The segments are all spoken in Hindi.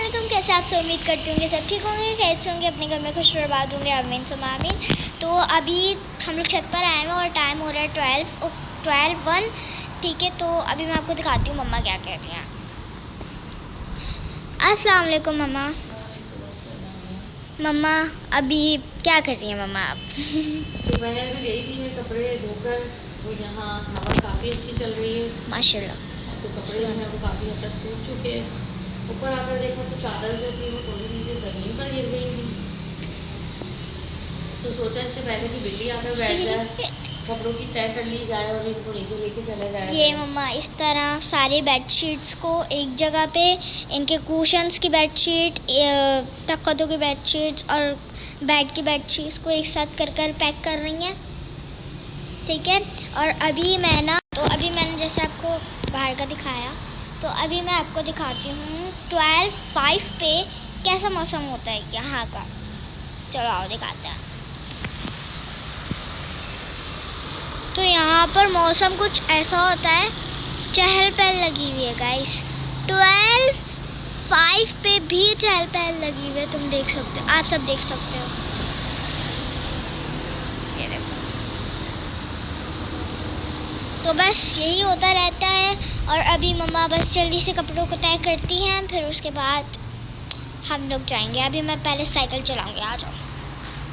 अस्सलामुअलैकुम, कैसे आप सब उम्मीद करती होंगे सब ठीक होंगे, कैसे होंगे, अपने घर में खुश बर्बाद होंगे, आमीन सुम्मा आमीन। तो अभी हम लोग छत पर आए हैं और टाइम हो रहा है 12:1। ठीक है, तो अभी मैं आपको दिखाती हूँ मम्मा क्या कह रही हैं। अस्सलामुअलैकुम मम्मा। मम्मा अभी क्या कर रही हैं मम्मा आप? तो मैं गई थी मैं कपड़े धोकर, तो यहाँ हवा काफ़ी अच्छी चल रही है माशाल्लाह। तो कपड़े जो है वो काफ़ी हद तक सूख चुके हैं। ऊपर आकर देखा तो चादर जो थी वो थोड़ी नीचे ज़मीन पर गिर गई थी, तो सोचा इससे पहले कि बिल्ली आकर बैठ जाए कपड़ों की तय कर ली जाए और इनको नीचे लेके चला जाए। ये मम्मा इस तरह सारे बेडशीट्स को एक जगह पे, इनके कुशन्स की बेडशीट, तख्तों की बेडशीट्स और बेड की बेडशीट्स को एक साथ कर पैक कर रही हैं। ठीक है, और अभी मैंने जैसे आपको बाहर का दिखाया, तो अभी मैं आपको दिखाती हूँ 12:05 पे कैसा मौसम होता है यहाँ का। चलो आओ दिखाते हैं। तो यहाँ पर मौसम कुछ ऐसा होता है, चहल पहल लगी हुई है गाइस। 12:05 पे भी चहल पहल लगी हुई है, तुम देख सकते हो, आप सब देख सकते हो। ये देखो, तो बस यही होता रहता है। और अभी मम्मा बस जल्दी से कपड़ों को तय करती हैं, फिर उसके बाद हम लोग जाएंगे। अभी मैं पहले साइकिल चलाऊंगी, आ जाओ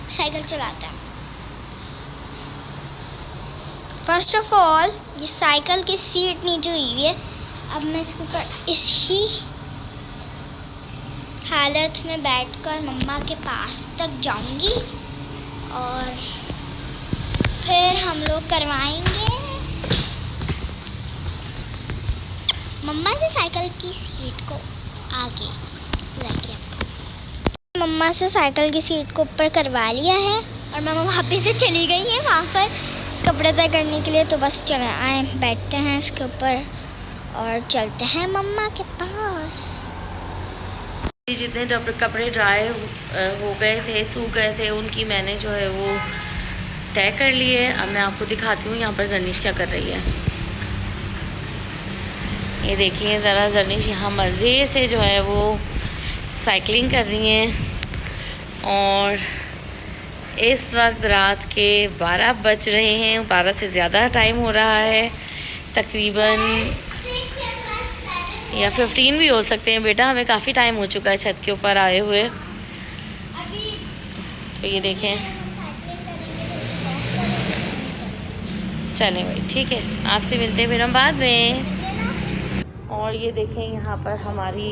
साइकिल चलाते हैं। फर्स्ट ऑफ ऑल ये साइकिल की सीट नीचे हुई है, अब मैं इसके ऊपर इसी हालत में बैठकर मम्मा के पास तक जाऊंगी और फिर हम लोग करवाएंगे मम्मा से साइकिल की सीट को आगे रखिए। मम्मा से साइकिल की सीट को ऊपर करवा लिया है और मम्मा वापस से चली गई है वहाँ पर कपड़े तय करने के लिए। तो बस चले आए, बैठते हैं इसके ऊपर और चलते हैं मम्मा के पास। जितने कपड़े ड्राई हो गए थे, सूख गए थे, उनकी मैंने जो है वो तय कर लिए। अब मैं आपको दिखाती हूँ यहाँ पर जर्निश क्या कर रही है। ये देखिए ज़रा, जर्निश यहाँ मज़े से जो है वो साइकिलिंग कर रही हैं। और इस वक्त रात के 12 बज रहे हैं, 12 से ज़्यादा टाइम हो रहा है, तकरीबन या 15 भी हो सकते हैं। बेटा हमें काफ़ी टाइम हो चुका है छत के ऊपर आए हुए। तो ये देखें, चलें भाई ठीक है, आपसे मिलते हैं फिर हम बाद में। और ये देखें यहाँ पर हमारी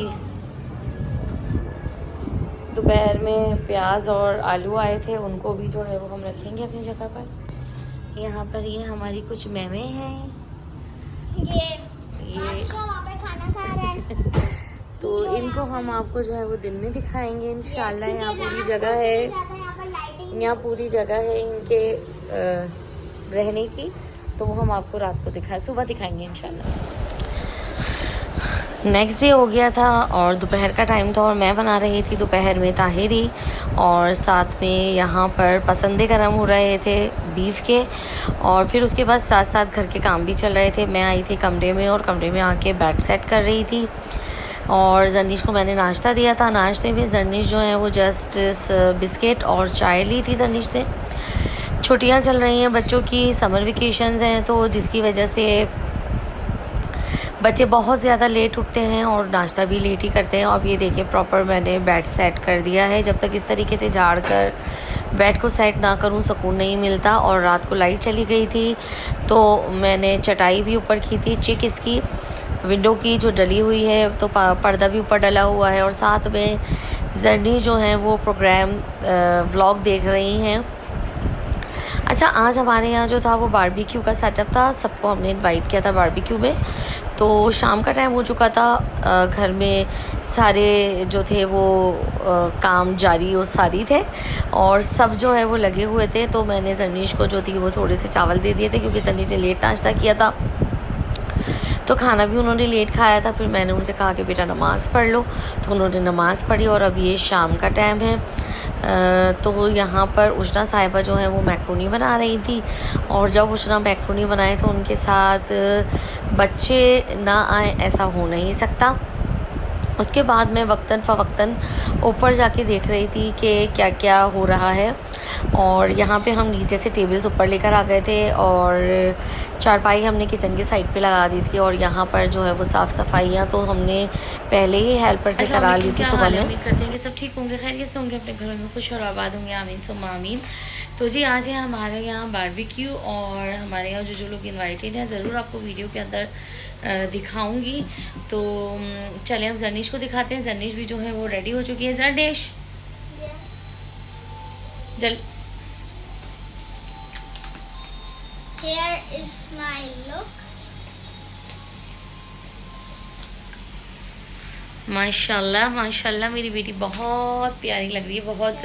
दोपहर में प्याज और आलू आए थे, उनको भी जो है वो हम रखेंगे अपनी जगह पर। यहाँ पर ये हमारी कुछ मेवे हैं, ये वहाँ पर खाना खा रहा है तो इनको हम आपको जो है वो दिन में दिखाएंगे इंशाल्लाह। यहाँ पूरी जगह है, यहाँ पूरी जगह है इनके रहने की, तो वो हम आपको रात को सुबह दिखाएंगे इंशाल्लाह। नेक्स्ट डे हो गया था और दोपहर का टाइम था और मैं बना रही थी दोपहर में ताहिरी, और साथ में यहाँ पर पसंदे गरम हो रहे थे बीफ के, और फिर उसके बाद साथ साथ घर के काम भी चल रहे थे। मैं आई थी कमरे में और कमरे में आके बेड सेट कर रही थी और जर्निश को मैंने नाश्ता दिया था। नाश्ते में जर्निश जो है वो जस्ट बिस्किट और चाय ली थी। जर्निश से छुट्टियाँ चल रही हैं बच्चों की, समर वेकेशंस हैं, तो जिसकी वजह से बच्चे बहुत ज़्यादा लेट उठते हैं और नाश्ता भी लेट ही करते हैं। अब ये देखिए प्रॉपर मैंने बेड सेट कर दिया है। जब तक इस तरीके से झाड़ कर बेड को सेट ना करूं सुकून नहीं मिलता। और रात को लाइट चली गई थी तो मैंने चटाई भी ऊपर की थी, चिक इसकी विंडो की जो डली हुई है, तो पर्दा भी ऊपर डला हुआ है। और साथ में जर्नी जो है वो प्रोग्राम व्लॉग देख रही हैं। अच्छा, आज हमारे यहाँ जो था वो बारबेक्यू का सेटअप था, सबको हमने इनवाइट किया था बारबेक्यू में। तो शाम का टाइम हो चुका था, घर में सारे जो थे वो काम जारी और सारी थे और सब जो है वो लगे हुए थे। तो मैंने जर्निश को जो थी वो थोड़े से चावल दे दिए थे क्योंकि जर्निश ने लेट नाश्ता किया था, तो खाना भी उन्होंने लेट खाया था। फिर मैंने उनसे कहा कि बेटा नमाज़ पढ़ लो, तो उन्होंने नमाज़ पढ़ी। और अब ये शाम का टाइम है, तो यहाँ पर उशना साहिबा जो है वो मैक्रोनी बना रही थी। और जब उशना मैक्रोनी बनाए तो उनके साथ बच्चे ना आए ऐसा हो नहीं सकता, उसके बाद मैं वक्तन फ़वक्तन ऊपर जाके देख रही थी कि क्या क्या हो रहा है। और यहाँ पे हम नीचे से टेबल्स ऊपर लेकर आ गए थे और चारपाई हमने किचन की साइड पे लगा दी थी। और यहाँ पर जो है वो साफ़ सफाइयाँ तो हमने पहले ही हेल्पर से करा ली थी सुबह में। उम्मीद करते हैं कि सब ठीक होंगे, खैरियत से होंगे, अपने घरों में खुश और आबाद होंगे, आमीन सुम्मा आमीन। तो जी आज है हमारे यहाँ बारबेक्यू और हमारे यहाँ जो लोग इनवाइटेड हैं ज़रूर आपको वीडियो के अंदर दिखाऊंगी। तो चलें हम जर्निश को दिखाते हैं। जर्निश भी जो है वो रेडी हो चुकी है। जर्निश जल Here is my look. माशाल्लाह माशाल्लाह मेरी बेटी बहुत प्यारी लग रही है, बहुत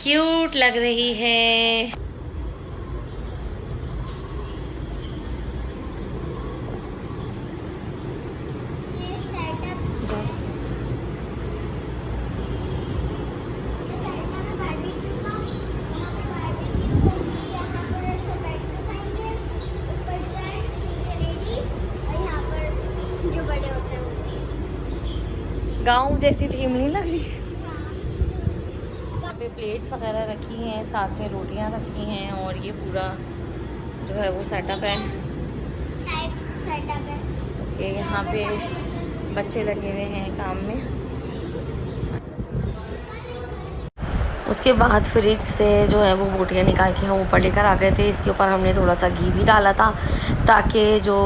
क्यूट लग रही है। गांव जैसी थीम नहीं लग रही। यहाँ पे प्लेट्स वगैरह रखी हैं, साथ में रोटियां रखी हैं और ये पूरा जो है वो सेटअप है। ओके, यहाँ पे बच्चे लगे हुए हैं काम में। उसके बाद फ्रिज से जो है वो बोटियाँ निकाल के हम ऊपर लेकर आ गए थे। इसके ऊपर हमने थोड़ा सा घी भी डाला था ताकि जो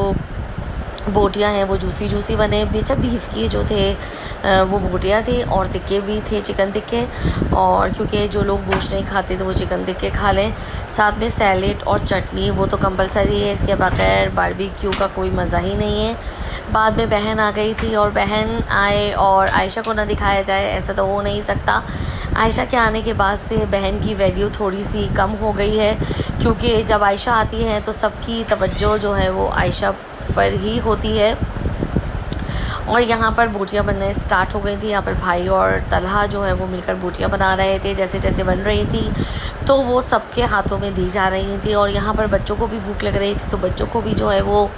बोटियाँ हैं वो जूसी जूसी बने। बेचा बीफ की जो थे वो बोटियाँ थी और टिक्के भी थे, चिकन टिक्के। और क्योंकि जो लोग गोश्त नहीं खाते तो वो चिकन टिक्के खा लें। साथ में सैलेड और चटनी वो तो कंपलसरी है, इसके बगैर बारबेक्यू का कोई मज़ा ही नहीं है। बाद में बहन आ गई थी और बहन आए और आयशा को ना दिखाया जाए ऐसा तो हो नहीं सकता। आयशा के आने के बाद से बहन की वैल्यू थोड़ी सी कम हो गई है, क्योंकि जब आयशा आती है तो सबकी तवज्जो जो है वो आयशा पर ही होती है। और यहाँ पर बोटियाँ बनने स्टार्ट हो गई थी। यहाँ पर भाई और तलहा जो है वो मिलकर बोटियाँ बना रहे थे। जैसे जैसे बन रही थी तो वो सबके हाथों में दी जा रही थी। और यहाँ पर बच्चों को भी भूख लग रही थी तो बच्चों को भी जो है वो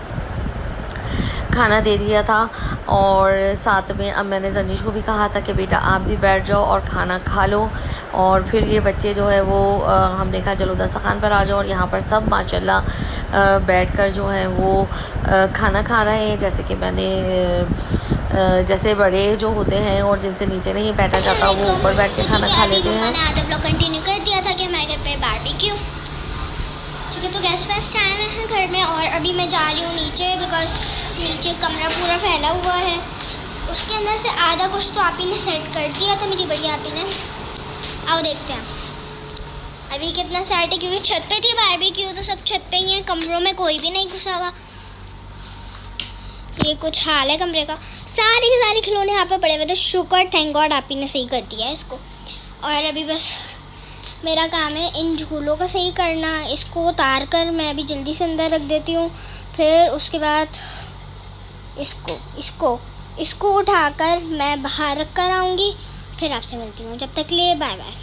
खाना दे दिया था। और साथ में अब मैंने जर्निश को भी कहा था कि बेटा आप भी बैठ जाओ और खाना खा लो। और फिर ये बच्चे जो है वो हमने कहा चलो दस्तरखान पर आ जाओ। और यहाँ पर सब माशाल्लाह बैठकर जो है वो खाना खा रहे हैं। जैसे कि मैंने जैसे बड़े जो होते हैं और जिनसे नीचे नहीं बैठा जाता वो ऊपर बैठ के खाना खा लेते हैं। मैंने आधा ब्लॉग कंटिन्यू कर दिया था कि हमारे घर पे बारबेक्यू, ठीक है। तो गेस्ट वेस्ट आए हुए हैं घर में और अभी मैं जा रही हूँ नीचे, बिकॉज नीचे कमरा पूरा फैला हुआ है। उसके अंदर से आधा कुछ तो आप ही ने सेट कर दिया था, मेरी बड़ी आप ही ने। आओ देखते हैं अभी कितना सेट है, क्योंकि छत पे थी बारबेक्यू तो सब छत पे ही है, कमरों में कोई भी नहीं घुसा हुआ। ये कुछ हाल है कमरे का। सारे के सारे खिलौने यहाँ पे पड़े हुए थे। शुक्र थैंक गॉड आप ही ने सही कर दिया है इसको। और अभी बस मेरा काम है इन झूलों का सही करना। इसको उतार कर मैं अभी जल्दी से अंदर रख देती हूँ। फिर उसके बाद इसको उठाकर मैं बाहर रख कर आऊँगी। फिर आपसे मिलती हूँ, जब तक लिए बाय बाय।